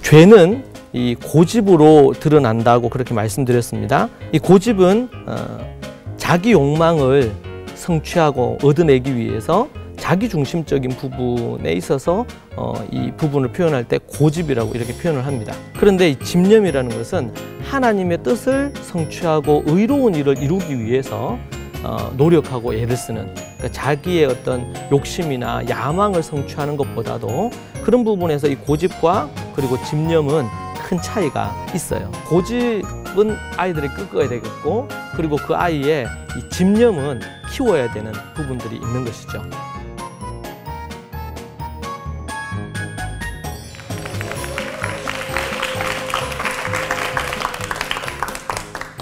죄는 이 고집으로 드러난다고 그렇게 말씀드렸습니다. 이 고집은 자기 욕망을 성취하고 얻어내기 위해서 자기중심적인 부분에 있어서 이 부분을 표현할 때 고집이라고 이렇게 표현을 합니다. 그런데 이 집념이라는 것은 하나님의 뜻을 성취하고 의로운 일을 이루기 위해서 노력하고 애를 쓰는, 그러니까 자기의 어떤 욕심이나 야망을 성취하는 것보다도 그런 부분에서 이 고집과 그리고 집념은 큰 차이가 있어요. 고집은 아이들이 꺾어야 되겠고, 그리고 그 아이의 이 집념은 키워야 되는 부분들이 있는 것이죠.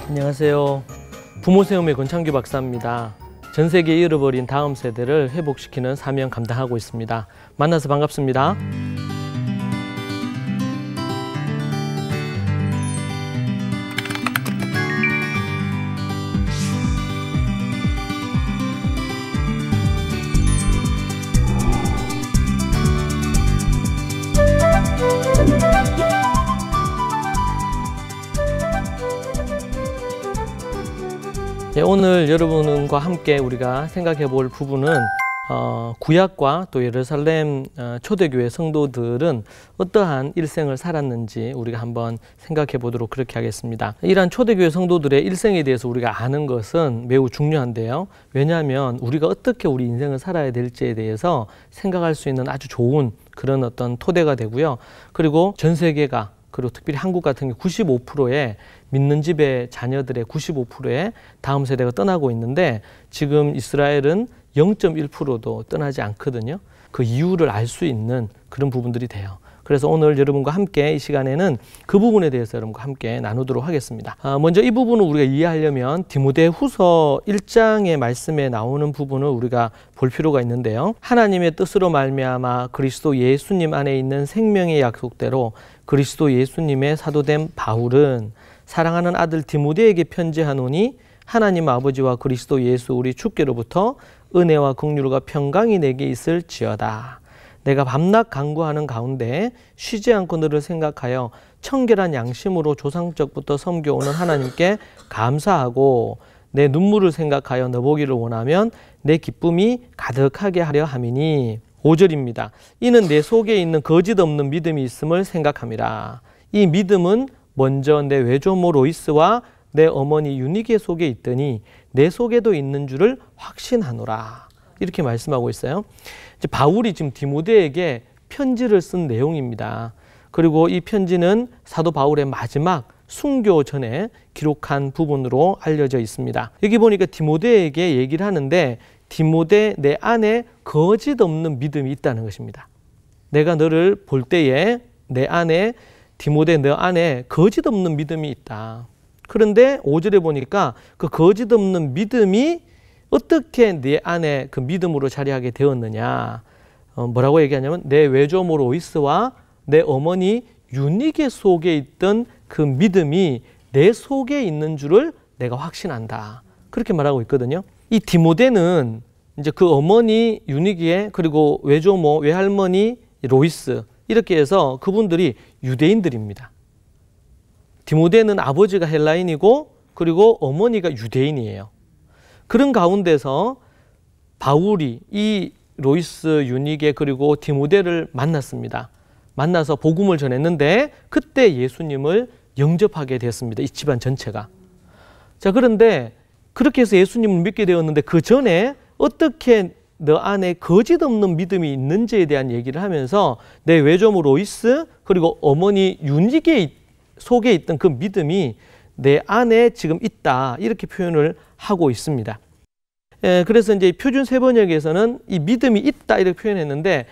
안녕하세요. 부모세움의 권창규 박사입니다. 전 세계에 잃어버린 다음 세대를 회복시키는 사명 감당하고 있습니다. 만나서 반갑습니다. 오늘 여러분과 함께 우리가 생각해 볼 부분은 구약과 또 예루살렘 초대교회 성도들은 어떠한 일생을 살았는지 우리가 한번 생각해 보도록 그렇게 하겠습니다. 이러한 초대교회 성도들의 일생에 대해서 우리가 아는 것은 매우 중요한데요. 왜냐하면 우리가 어떻게 우리 인생을 살아야 될지에 대해서 생각할 수 있는 아주 좋은 그런 어떤 토대가 되고요. 그리고 전 세계가, 그리고 특별히 한국 같은 경우 95%의 믿는 집의 자녀들의 95%의 다음 세대가 떠나고 있는데, 지금 이스라엘은 0.1%도 떠나지 않거든요. 그 이유를 알 수 있는 그런 부분들이 돼요. 그래서 오늘 여러분과 함께 이 시간에는 그 부분에 대해서 여러분과 함께 나누도록 하겠습니다. 먼저 이 부분을 우리가 이해하려면 디모데후서 1장의 말씀에 나오는 부분을 우리가 볼 필요가 있는데요. 하나님의 뜻으로 말미암아 그리스도 예수님 안에 있는 생명의 약속대로 그리스도 예수님의 사도된 바울은 사랑하는 아들 디모데에게 편지하노니 하나님 아버지와 그리스도 예수 우리 주께로부터 은혜와 긍휼과 평강이 내게 있을지어다. 내가 밤낮 간구하는 가운데 쉬지 않고 너를 생각하여 청결한 양심으로 조상적부터 섬겨오는 하나님께 감사하고 내 눈물을 생각하여 너 보기를 원하면 내 기쁨이 가득하게 하려 함이니. 5절입니다. 이는 내 속에 있는 거짓 없는 믿음이 있음을 생각함이라. 이 믿음은 먼저 내 외조모 로이스와 내 어머니 유니게 속에 있더니 내 속에도 있는 줄을 확신하노라. 이렇게 말씀하고 있어요. 이제 바울이 지금 디모데에게 편지를 쓴 내용입니다. 그리고 이 편지는 사도 바울의 마지막 순교 전에 기록한 부분으로 알려져 있습니다. 여기 보니까 디모데에게 얘기를 하는데, 디모데 내 안에 거짓 없는 믿음이 있다는 것입니다. 내가 너를 볼 때에 내 안에, 디모데 너 안에 거짓 없는 믿음이 있다. 그런데 5절에 보니까 그 거짓 없는 믿음이 어떻게 내 안에 그 믿음으로 자리하게 되었느냐. 뭐라고 얘기하냐면 내 외조모 로이스와 내 어머니 유니게 속에 있던 그 믿음이 내 속에 있는 줄을 내가 확신한다. 그렇게 말하고 있거든요. 이 디모데는 이제 그 어머니 유니게, 그리고 외조모, 외할머니 로이스, 이렇게 해서 그분들이 유대인들입니다. 디모데는 아버지가 헬라인이고 그리고 어머니가 유대인이에요. 그런 가운데서 바울이 이 로이스, 유니게 그리고 디모데를 만났습니다. 만나서 복음을 전했는데 그때 예수님을 영접하게 됐습니다. 이 집안 전체가. 자, 그런데 그렇게 해서 예수님을 믿게 되었는데 그 전에 어떻게 너 안에 거짓 없는 믿음이 있는지에 대한 얘기를 하면서 내 외조모 로이스 그리고 어머니 유니게 속에 있던 그 믿음이 내 안에 지금 있다, 이렇게 표현을 하고 있습니다. 그래서 이제 표준 세번역에서는 이 믿음이 있다 이렇게 표현했는데,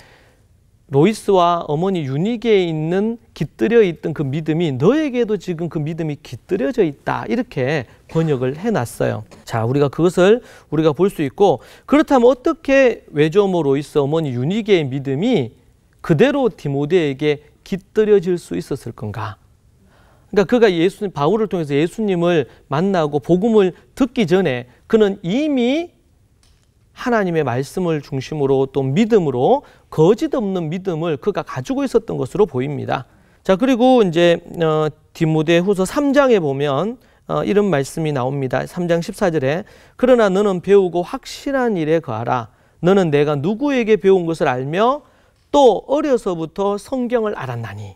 로이스와 어머니 유니게에 있는 깃들여 있던 그 믿음이 너에게도 지금 그 믿음이 깃들여져 있다, 이렇게 번역을 해놨어요. 자, 우리가 그것을 우리가 볼 수 있고, 그렇다면 어떻게 외조모 로이스, 어머니 유니게의 믿음이 그대로 디모데에게 깃들여질 수 있었을 건가? 그러니까 그가 바울을 통해서 예수님을 만나고 복음을 듣기 전에 그는 이미 하나님의 말씀을 중심으로 또 믿음으로 거짓 없는 믿음을 그가 가지고 있었던 것으로 보입니다. 자, 그리고 이제 디모데후서 3장에 보면 이런 말씀이 나옵니다. 3장 14절에 그러나 너는 배우고 확실한 일에 거하라. 너는 내가 누구에게 배운 것을 알며 또 어려서부터 성경을 알았나니.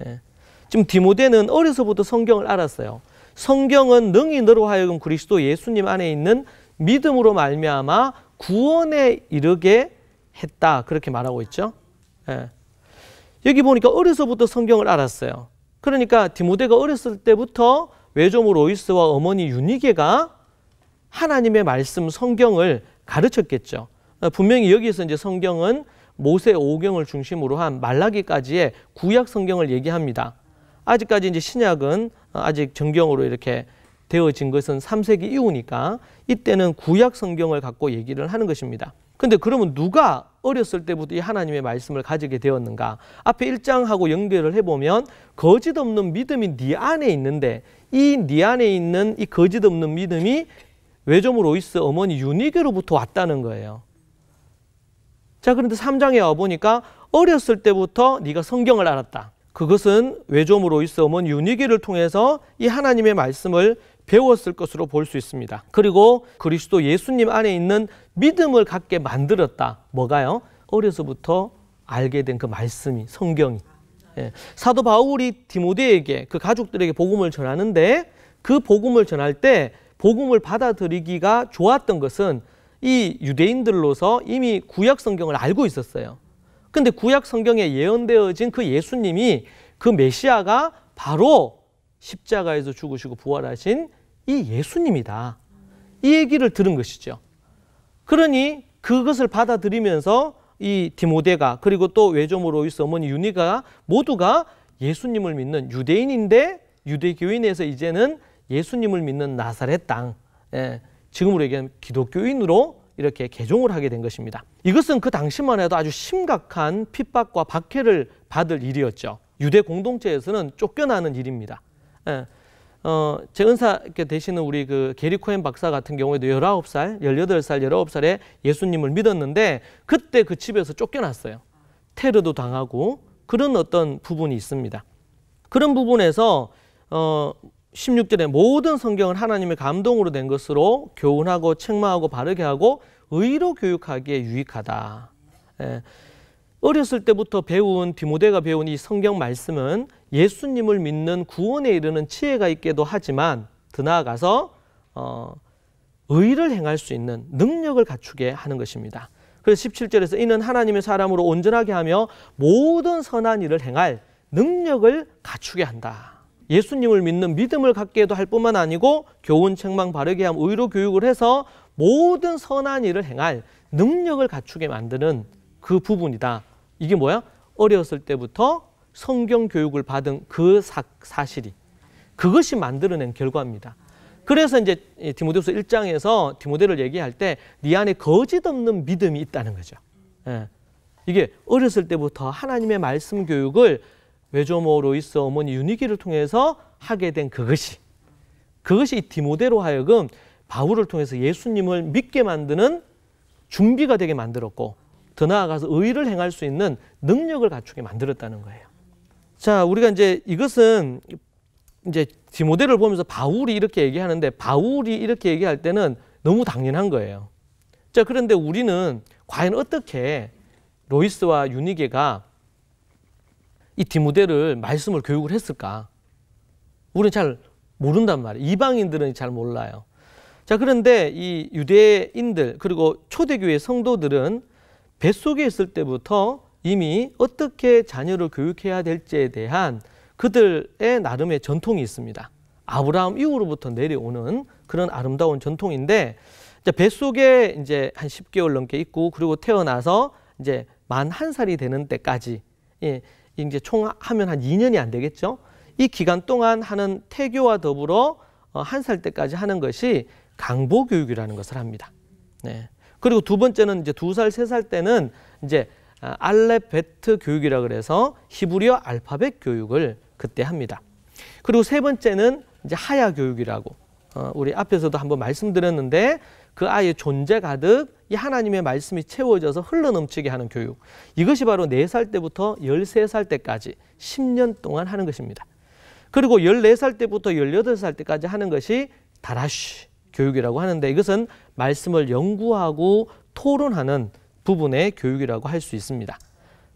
예. 지금 디모데는 어려서부터 성경을 알았어요. 성경은 능히 너로 하여금 그리스도 예수님 안에 있는 믿음으로 말미암아 구원에 이르게 했다. 그렇게 말하고 있죠. 예. 여기 보니까 어려서부터 성경을 알았어요. 그러니까 디모데가 어렸을 때부터 외조모 로이스와 어머니 유니게가 하나님의 말씀 성경을 가르쳤겠죠. 분명히 여기서 이제 성경은 모세 오경을 중심으로 한 말라기까지의 구약 성경을 얘기합니다. 아직까지 이제 신약은 아직 정경으로 이렇게 되어진 것은 3세기 이후니까 이때는 구약 성경을 갖고 얘기를 하는 것입니다. 근데 그러면 누가 어렸을 때부터 이 하나님의 말씀을 가지게 되었는가? 앞에 1장하고 연결을 해보면 거짓 없는 믿음이 네 안에 있는데 이 네 안에 있는 이 거짓 없는 믿음이 외조모 로이스 어머니 유니게로부터 왔다는 거예요. 자, 그런데 3장에 와보니까 어렸을 때부터 네가 성경을 알았다. 그것은 외조모 로이스 어머니 유니게를 통해서 이 하나님의 말씀을 배웠을 것으로 볼 수 있습니다. 그리고 그리스도 예수님 안에 있는 믿음을 갖게 만들었다. 뭐가요? 어려서부터 알게 된 그 말씀이, 성경이. 예. 사도 바울이 디모데에게 그 가족들에게 복음을 전하는데 그 복음을 전할 때 복음을 받아들이기가 좋았던 것은 이 유대인들로서 이미 구약 성경을 알고 있었어요. 근데 구약 성경에 예언되어진 그 예수님이 그 메시아가 바로 십자가에서 죽으시고 부활하신 이 예수님이다. 이 얘기를 들은 것이죠. 그러니 그것을 받아들이면서 이 디모데가 그리고 또 외조모 로이스 어머니 유니가 모두가 예수님을 믿는 유대인인데 유대교인에서 이제는 예수님을 믿는 나사렛 땅, 지금으로 얘기하면 기독교인으로 이렇게 개종을 하게 된 것입니다. 이것은 그 당시만 해도 아주 심각한 핍박과 박해를 받을 일이었죠. 유대 공동체에서는 쫓겨나는 일입니다. 제 은사 되시는 우리 그 게리 코헨 박사 같은 경우에도 19살, 18살, 19살에 예수님을 믿었는데 그때 그 집에서 쫓겨났어요. 테러도 당하고 그런 어떤 부분이 있습니다. 그런 부분에서 16절에 모든 성경은 하나님의 감동으로 된 것으로 교훈하고 책망하고 바르게 하고 의로 교육하기에 유익하다. 어렸을 때부터 배운 디모데가 배운 이 성경 말씀은 예수님을 믿는 구원에 이르는 지혜가 있게도 하지만 더 나아가서 의를 행할 수 있는 능력을 갖추게 하는 것입니다. 그래서 17절에서 이는 하나님의 사람으로 온전하게 하며 모든 선한 일을 행할 능력을 갖추게 한다. 예수님을 믿는 믿음을 갖게도 할 뿐만 아니고 교훈, 책망, 바르게 함, 의로 교육을 해서 모든 선한 일을 행할 능력을 갖추게 만드는 그 부분이다. 이게 뭐야? 어렸을 때부터 성경 교육을 받은 그 사실이 그것이 만들어낸 결과입니다. 그래서 이제 디모데후서 1장에서 디모데를 얘기할 때 네 안에 거짓 없는 믿음이 있다는 거죠. 이게 어렸을 때부터 하나님의 말씀 교육을 외조모 로이스 어머니 유니기를 통해서 하게 된 그것이 이 디모데로 하여금 바울을 통해서 예수님을 믿게 만드는 준비가 되게 만들었고 더 나아가서 의를 행할 수 있는 능력을 갖추게 만들었다는 거예요. 자, 우리가 이제 이것은 이제 디모데를 보면서 바울이 이렇게 얘기하는데 바울이 이렇게 얘기할 때는 너무 당연한 거예요. 자, 그런데 우리는 과연 어떻게 로이스와 유니게가 이 디모데를 말씀을 교육을 했을까? 우리는 잘 모른단 말이에요. 이방인들은 잘 몰라요. 자, 그런데 이 유대인들 그리고 초대교회 성도들은 뱃속에 있을 때부터 이미 어떻게 자녀를 교육해야 될지에 대한 그들의 나름의 전통이 있습니다. 아브라함 이후로부터 내려오는 그런 아름다운 전통인데 뱃속에 이제 한 10개월 넘게 있고 그리고 태어나서 이제 만 1살이 되는 때까지 이제 총 하면 한 2년이 안 되겠죠. 이 기간 동안 하는 태교와 더불어 1살 때까지 하는 것이 강보 교육이라는 것을 합니다. 네. 그리고 두 번째는 이제 2살, 3살 때는 이제 알렙베트 교육이라 그래서 히브리어 알파벳 교육을 그때 합니다. 그리고 세 번째는 이제 하야 교육이라고 우리 앞에서도 한번 말씀드렸는데 그 아이의 존재 가득 이 하나님의 말씀이 채워져서 흘러넘치게 하는 교육. 이것이 바로 4살 때부터 13살 때까지 10년 동안 하는 것입니다. 그리고 14살 때부터 18살 때까지 하는 것이 다라쉬 교육이라고 하는데, 이것은 말씀을 연구하고 토론하는 부분의 교육이라고 할 수 있습니다.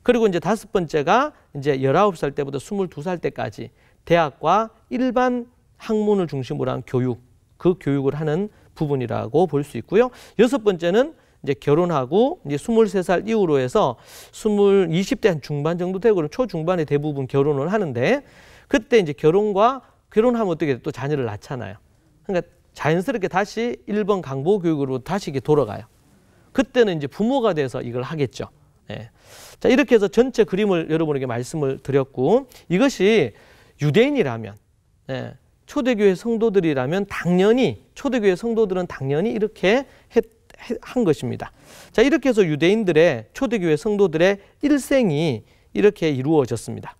그리고 이제 5번째가 이제 19살 때부터 22살 때까지 대학과 일반 학문을 중심으로 한 교육, 그 교육을 하는 부분이라고 볼 수 있고요. 6번째는 이제 결혼하고 이제 23살 이후로 해서 20대 한 중반 정도 되고 그럼 초중반에 대부분 결혼을 하는데, 그때 이제 결혼하면 어떻게 또 자녀를 낳잖아요. 그러니까 자연스럽게 다시 1번 강보 교육으로 다시 이게 돌아가요. 그때는 이제 부모가 돼서 이걸 하겠죠. 예. 자, 이렇게 해서 전체 그림을 여러분에게 말씀을 드렸고, 이것이 유대인이라면, 예, 초대교회 성도들이라면 당연히, 초대교회 성도들은 당연히 이렇게 한 것입니다. 자, 이렇게 해서 유대인들의, 초대교회 성도들의 일생이 이렇게 이루어졌습니다.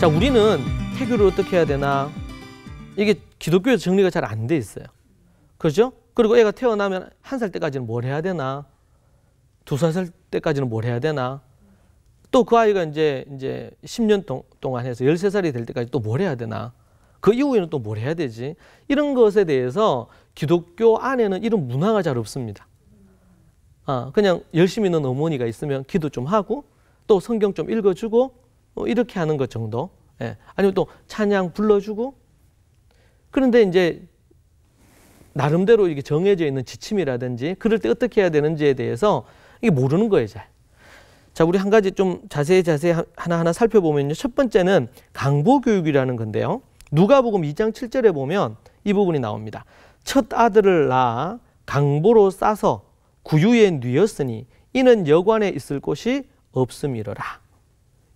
자, 우리는 태교를 어떻게 해야 되나? 이게 기독교에서 정리가 잘 안 돼 있어요. 그렇죠? 그리고 애가 태어나면 1살 때까지는 뭘 해야 되나? 2살 때까지는 뭘 해야 되나? 또 그 아이가 이제 10년 동안 해서 13살이 될 때까지 또 뭘 해야 되나? 그 이후에는 또 뭘 해야 되지? 이런 것에 대해서 기독교 안에는 이런 문화가 잘 없습니다. 그냥 열심히 있는 어머니가 있으면 기도 좀 하고 또 성경 좀 읽어주고 이렇게 하는 것 정도. 예. 아니면 또 찬양 불러주고. 그런데 이제 나름대로 이게 정해져 있는 지침이라든지 그럴 때 어떻게 해야 되는지에 대해서 이게 모르는 거예요, 잘. 자, 우리 한 가지 좀 자세히 하나하나 살펴보면요. 첫 번째는 강보교육이라는 건데요. 누가복음 2장 7절에 보면 이 부분이 나옵니다. 첫 아들을 낳아 강보로 싸서 구유에 뉘었으니 이는 여관에 있을 곳이 없음이러라.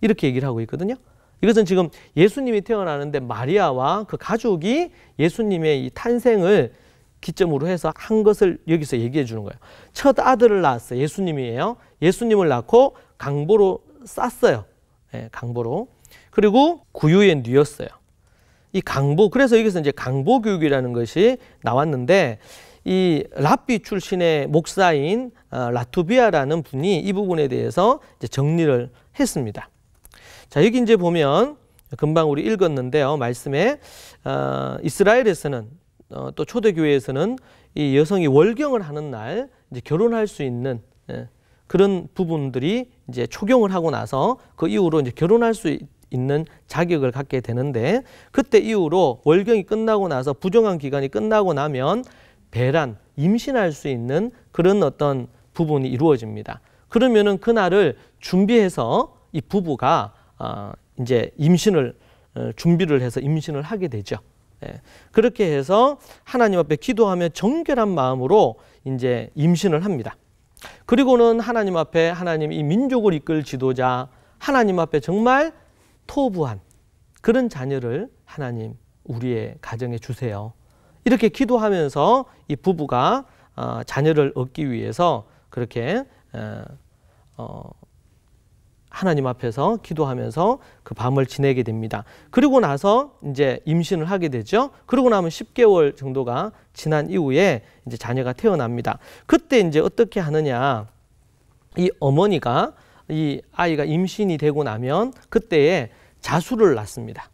이렇게 얘기를 하고 있거든요. 이것은 지금 예수님이 태어나는데 마리아와 그 가족이 예수님의 이 탄생을 기점으로 해서 한 것을 여기서 얘기해 주는 거예요. 첫 아들을 낳았어요. 예수님이에요. 예수님을 낳고 강보로 쌌어요. 네, 강보로. 그리고 구유에 뉘었어요. 이 강보, 그래서 여기서 이제 강보 교육이라는 것이 나왔는데, 이 랍비 출신의 목사인 라투비아라는 분이 이 부분에 대해서 이제 정리를 했습니다. 자, 여기 이제 보면 금방 우리 읽었는데요. 말씀에 이스라엘에서는 또 초대교회에서는 이 여성이 월경을 하는 날 이제 결혼할 수 있는 그런 부분들이 이제 초경을 하고 나서 그 이후로 이제 결혼할 수 있는 자격을 갖게 되는데, 그때 이후로 월경이 끝나고 나서 부정한 기간이 끝나고 나면 배란, 임신할 수 있는 그런 어떤 부분이 이루어집니다. 그러면은 그날을 준비해서 이 부부가 이제 임신을 준비를 해서 임신을 하게 되죠. 그렇게 해서 하나님 앞에 기도하며 정결한 마음으로 이제 임신을 합니다. 그리고는 하나님 앞에 하나님 이 민족을 이끌 지도자, 하나님 앞에 정말 토부한 그런 자녀를 하나님 우리의 가정에 주세요. 이렇게 기도하면서 이 부부가 자녀를 얻기 위해서 그렇게 하나님 앞에서 기도하면서 그 밤을 지내게 됩니다. 그리고 나서 이제 임신을 하게 되죠. 그러고 나면 10개월 정도가 지난 이후에 이제 자녀가 태어납니다. 그때 이제 어떻게 하느냐? 이 어머니가 이 아이가 임신이 되고 나면 그때에 자수를 낳습니다.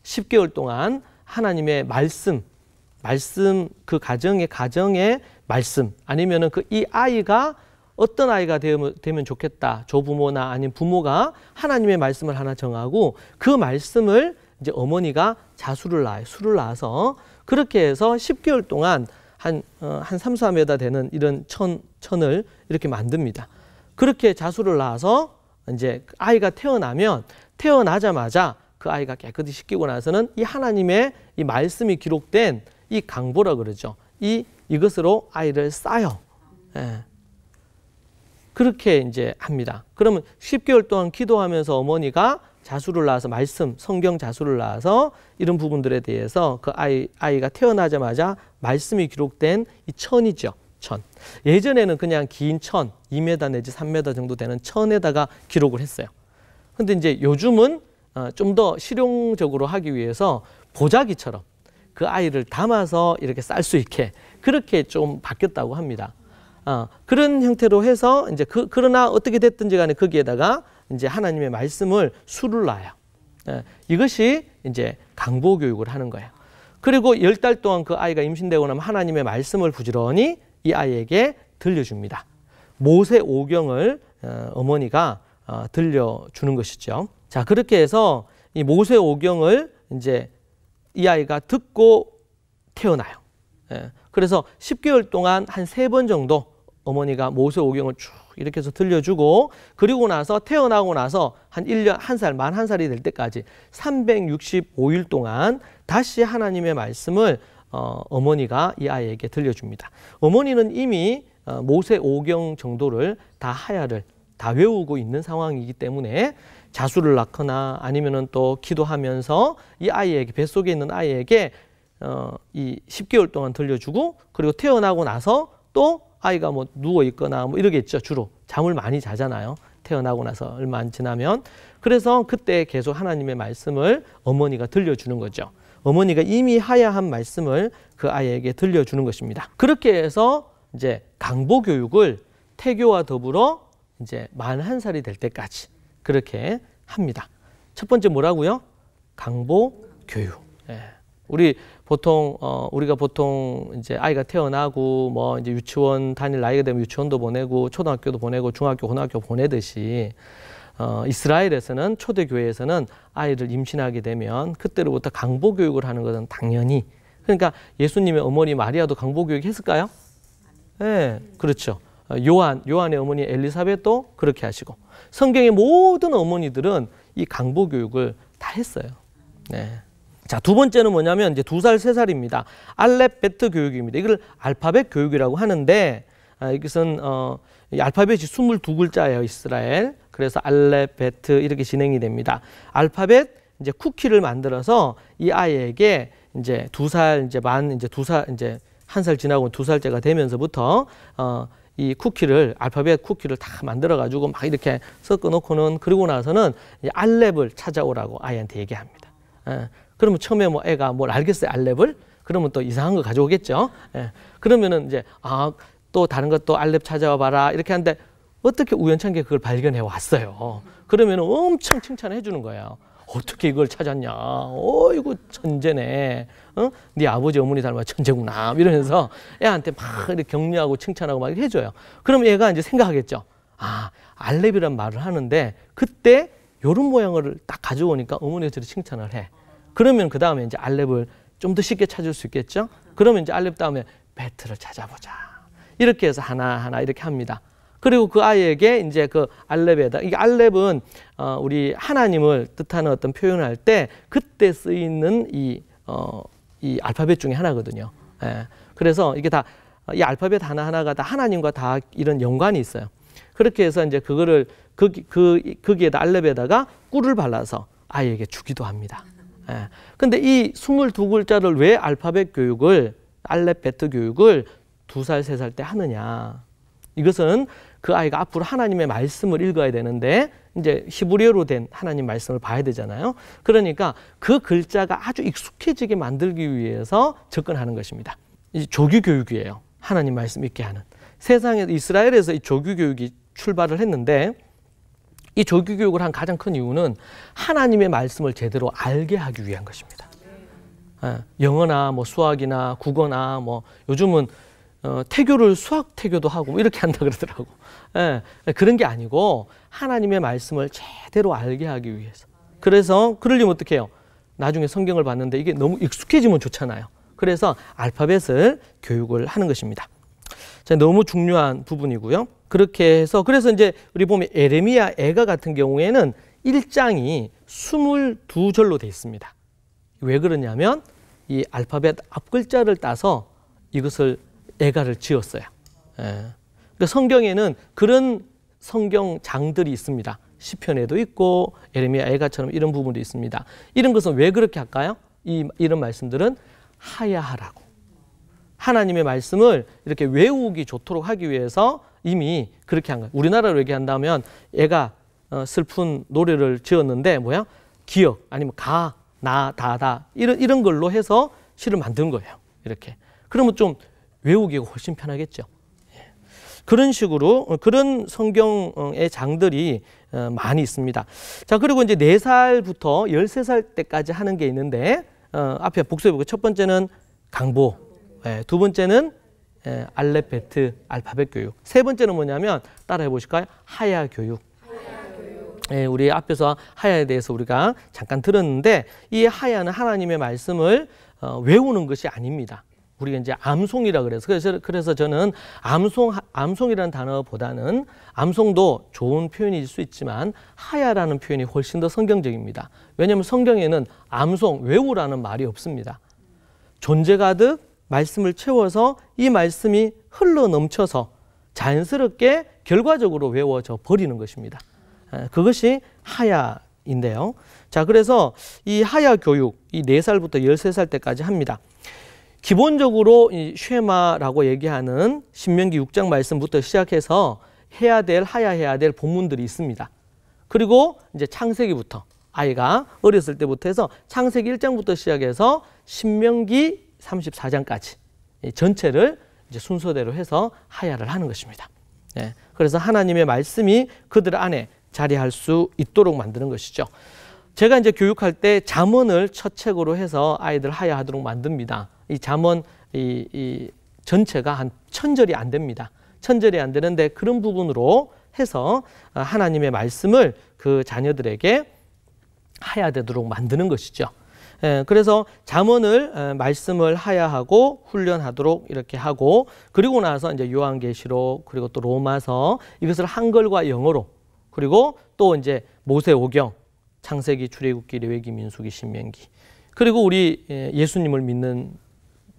10개월 동안 하나님의 말씀 그 가정의 말씀, 아니면은 그 이 아이가 어떤 아이가 되면 좋겠다. 조부모나 아니면 부모가 하나님의 말씀을 하나 정하고 그 말씀을 이제 어머니가 자수를 낳아요. 수를 낳아서 그렇게 해서 10개월 동안 한 3-4m 되는 이런 천을 이렇게 만듭니다. 그렇게 자수를 낳아서 이제 아이가 태어나자마자 그 아이가 깨끗이 씻기고 나서는 이 하나님의 이 말씀이 기록된 이 강보라 그러죠. 이것으로 아이를 싸요. 예. 그렇게 이제 합니다. 그러면 10개월 동안 기도하면서 어머니가 자수를 낳아서 성경 자수를 낳아서 이런 부분들에 대해서 그 아이가 태어나자마자 말씀이 기록된 이 천이죠. 천. 예전에는 그냥 긴 천, 2m 내지 3m 정도 되는 천에다가 기록을 했어요. 근데 이제 요즘은 좀 더 실용적으로 하기 위해서 보자기처럼 그 아이를 담아서 이렇게 쌀 수 있게 그렇게 좀 바뀌었다고 합니다. 그런 형태로 해서 이제 그러나 어떻게 됐든지 간에 거기에다가 이제 하나님의 말씀을 수를 놔요. 이것이 이제 강보 교육을 하는 거예요. 그리고 10달 동안 그 아이가 임신되고 나면 하나님의 말씀을 부지런히 이 아이에게 들려줍니다. 모세 오경을 어머니가 들려주는 것이죠. 자, 그렇게 해서 이 모세 오경을 이제 이 아이가 듣고 태어나요. 그래서 10개월 동안 한 3번 정도 어머니가 모세 오경을 쭉 이렇게 해서 들려주고, 그리고 나서 태어나고 나서 한 1년, 1살, 만 1살이 될 때까지 365일 동안 다시 하나님의 말씀을 어머니가 이 아이에게 들려줍니다. 어머니는 이미 모세 오경 정도를 다 하야를 다 외우고 있는 상황이기 때문에 자수를 낳거나 아니면은 또 기도하면서 이 아이에게, 뱃속에 있는 아이에게 이 10개월 동안 들려주고, 그리고 태어나고 나서 또 아이가 뭐 누워 있거나 뭐 이러겠죠. 주로 잠을 많이 자잖아요. 태어나고 나서 얼마 안 지나면. 그래서 그때 계속 하나님의 말씀을 어머니가 들려주는 거죠. 어머니가 이미 하야한 말씀을 그 아이에게 들려주는 것입니다. 그렇게 해서 이제 강보 교육을 태교와 더불어 이제 만 1살이 될 때까지 그렇게 합니다. 첫 번째 뭐라고요? 강보 교육. 우리가 보통 이제 아이가 태어나고 뭐 이제 유치원 다닐 나이가 되면 유치원도 보내고 초등학교도 보내고 중학교, 고등학교 보내듯이 이스라엘에서는, 초대교회에서는 아이를 임신하게 되면 그때로부터 강보 교육을 하는 것은 당연히, 그러니까 예수님의 어머니 마리아도 강보 교육 했을까요? 네, 그렇죠. 요한의 어머니 엘리사벳도 그렇게 하시고, 성경의 모든 어머니들은 이 강보 교육을 다 했어요. 네. 자, 두 번째는 뭐냐면 이제 2살, 3살입니다. 알렙베트 교육입니다. 이걸 알파벳 교육이라고 하는데, 이것은 이 알파벳이 22글자예요, 이스라엘. 그래서 알렙베트 이렇게 진행이 됩니다. 알파벳 이제 쿠키를 만들어서 이 아이에게 이제 2살, 이제 이제 2살, 이제 1살 지나고 2살째가 되면서부터 이 쿠키를, 알파벳 쿠키를 다 만들어 가지고 막 이렇게 섞어 놓고는, 그리고 나서는 이 알렙을 찾아오라고 아이한테 얘기합니다. 그러면 처음에 뭐 애가 뭘 알겠어요, 알렙을? 그러면 또 이상한 거 가져오겠죠. 그러면은 이제 또 다른 것도 알렙 찾아와 봐라 이렇게 하는데, 어떻게 우연찮게 그걸 발견해 왔어요. 그러면 엄청 칭찬해 주는 거예요. 어떻게 이걸 찾았냐? 이거 천재네. 네 아버지 어머니 닮아 천재구나. 이러면서 애한테 막 이렇게 격려하고 칭찬하고 막 해줘요. 그럼 얘가 이제 생각하겠죠. 알렙이란 말을 하는데 그때 이런 모양을 딱 가져오니까 어머니가 저를 칭찬을 해. 그러면 그 다음에 이제 알렙을 좀 더 쉽게 찾을 수 있겠죠. 그러면 이제 알렙 다음에 베트를 찾아보자. 이렇게 해서 하나하나 이렇게 합니다. 그리고 그 아이에게 이제 그 알렙에다, 이게 알렙은 우리 하나님을 뜻하는 어떤 표현을 할 때 그때 쓰이는 이 알파벳 중에 하나거든요. 그래서 이게 다, 이 알파벳 하나하나가 다 하나님과 다 이런 연관이 있어요. 그렇게 해서 이제 그거를 거기에다 알렙에다가 꿀을 발라서 아이에게 주기도 합니다. 근데 이 22글자를 왜 알파벳 교육을, 알렙베트 교육을 2살, 3살 때 하느냐. 이것은 그 아이가 앞으로 하나님의 말씀을 읽어야 되는데 이제 히브리어로 된 하나님 말씀을 봐야 되잖아요. 그러니까 그 글자가 아주 익숙해지게 만들기 위해서 접근하는 것입니다. 이 조규 교육이에요. 하나님 말씀 읽게 하는. 세상에, 이스라엘에서 이 조규 교육이 출발을 했는데, 이 조규 교육을 한 가장 큰 이유는 하나님의 말씀을 제대로 알게 하기 위한 것입니다. 영어나 뭐 수학이나 국어나 뭐 요즘은 태교를 수학 태교도 하고 뭐 이렇게 한다 그러더라고. 그런 게 아니고 하나님의 말씀을 제대로 알게 하기 위해서. 그래서 그러려면 어떻게 해요? 나중에 성경을 봤는데 이게 너무 익숙해지면 좋잖아요. 그래서 알파벳을 교육을 하는 것입니다. 자, 너무 중요한 부분이고요. 그렇게 해서, 그래서 이제 우리 보면 에레미야, 애가 같은 경우에는 1장이 22절로 되어 있습니다. 왜 그러냐면 이 알파벳 앞글자를 따서 이것을 애가를 지었어요. 그러니까 성경에는 그런 성경장들이 있습니다. 시편에도 있고 에레미야 애가처럼 이런 부분도 있습니다. 이런 것은 왜 그렇게 할까요? 이런 말씀들은 하야하라고, 하나님의 말씀을 이렇게 외우기 좋도록 하기 위해서 이미 그렇게 한 거예요. 우리나라로 얘기한다면 애가 슬픈 노래를 지었는데 뭐야? 기억 아니면 가, 나, 다다 이런 걸로 해서 시를 만든 거예요. 이렇게. 그러면 좀 외우기가 훨씬 편하겠죠. 그런 식으로 그런 성경의 장들이 많이 있습니다. 자, 그리고 이제 4살부터 13살 때까지 하는 게 있는데 앞에 복습해 보고 첫 번째는 강보, 두 번째는 알렙베트, 알파벳 교육, 세 번째는 뭐냐면 따라해 보실까요? 하야 교육. 우리 앞에서 하야에 대해서 우리가 잠깐 들었는데 이 하야는 하나님의 말씀을 외우는 것이 아닙니다. 우리가 이제 암송이라 그래서 저는 암송이라는 단어보다는 암송도 좋은 표현일 수 있지만 하야라는 표현이 훨씬 더 성경적입니다. 왜냐하면 성경에는 암송, 외우라는 말이 없습니다. 존재 가득 말씀을 채워서 이 말씀이 흘러 넘쳐서 자연스럽게 결과적으로 외워져 버리는 것입니다. 그것이 하야인데요. 자, 그래서 이 하야 교육, 이 4살부터 13살 때까지 합니다. 기본적으로 이 쉐마라고 얘기하는 신명기 6장 말씀부터 시작해서 하야해야 될 본문들이 있습니다. 그리고 이제 창세기부터 아이가 어렸을 때부터 해서 창세기 1장부터 시작해서 신명기 34장까지 전체를 이제 순서대로 해서 하야를 하는 것입니다. 그래서 하나님의 말씀이 그들 안에 자리할 수 있도록 만드는 것이죠. 제가 이제 교육할 때 잠언을 첫 책으로 해서 아이들 하야하도록 만듭니다. 이 잠언 이 전체가 한 1000절이 안 됩니다. 1000절이 안 되는데 그런 부분으로 해서 하나님의 말씀을 그 자녀들에게 하야되도록 만드는 것이죠. 그래서 잠언을 말씀을 하야하고 훈련하도록 이렇게 하고, 그리고 나서 이제 요한계시록, 그리고 또 로마서, 이것을 한글과 영어로, 그리고 또 이제 모세오경, 창세기, 출애굽기, 레위기, 민수기, 신명기, 그리고 우리 예수님을 믿는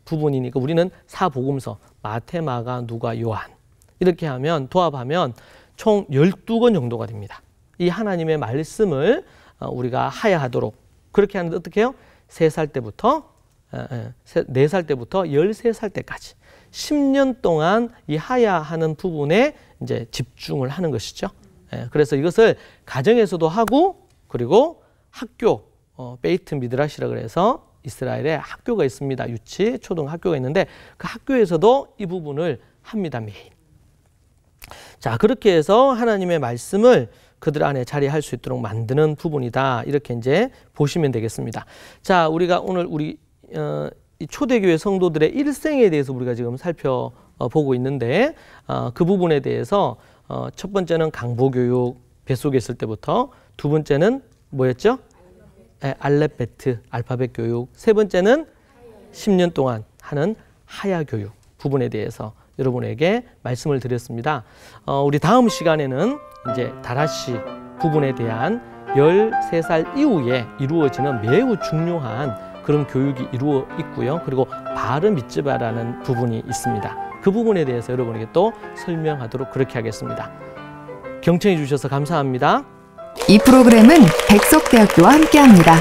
부분이니까 우리는 사복음서, 마태, 마가, 누가, 요한, 이렇게 하면 도합하면 총 12권 정도가 됩니다. 이 하나님의 말씀을 우리가 하야하도록 그렇게 하는데 어떻게 해요? 3살 때부터 4살 때부터 13살 때까지 10년 동안 이 하야하는 부분에 이제 집중을 하는 것이죠. 그래서 이것을 가정에서도 하고, 그리고 학교, 베이트 미드라시라 그래서 이스라엘에 학교가 있습니다. 유치, 초등학교가 있는데 그 학교에서도 이 부분을 합니다, 매일. 자, 그렇게 해서 하나님의 말씀을 그들 안에 자리할 수 있도록 만드는 부분이다. 이렇게 이제 보시면 되겠습니다. 자, 우리가 오늘 이 초대교회 성도들의 일생에 대해서 우리가 지금 살펴보고 있는데 그 부분에 대해서 첫 번째는 강보교육, 뱃속에 있을 때부터, 두 번째는 뭐였죠? 알렙베트, 알파벳 교육, 세 번째는 10년 동안 하는 하야 교육 부분에 대해서 여러분에게 말씀을 드렸습니다. 우리 다음 시간에는 이제 다라시 부분에 대한 13살 이후에 이루어지는 매우 중요한 그런 교육이 이루어 있고요. 그리고 바르 미츠바라는 부분이 있습니다. 그 부분에 대해서 여러분에게 또 설명하도록 그렇게 하겠습니다. 경청해 주셔서 감사합니다. 이 프로그램은 백석대학교와 함께합니다.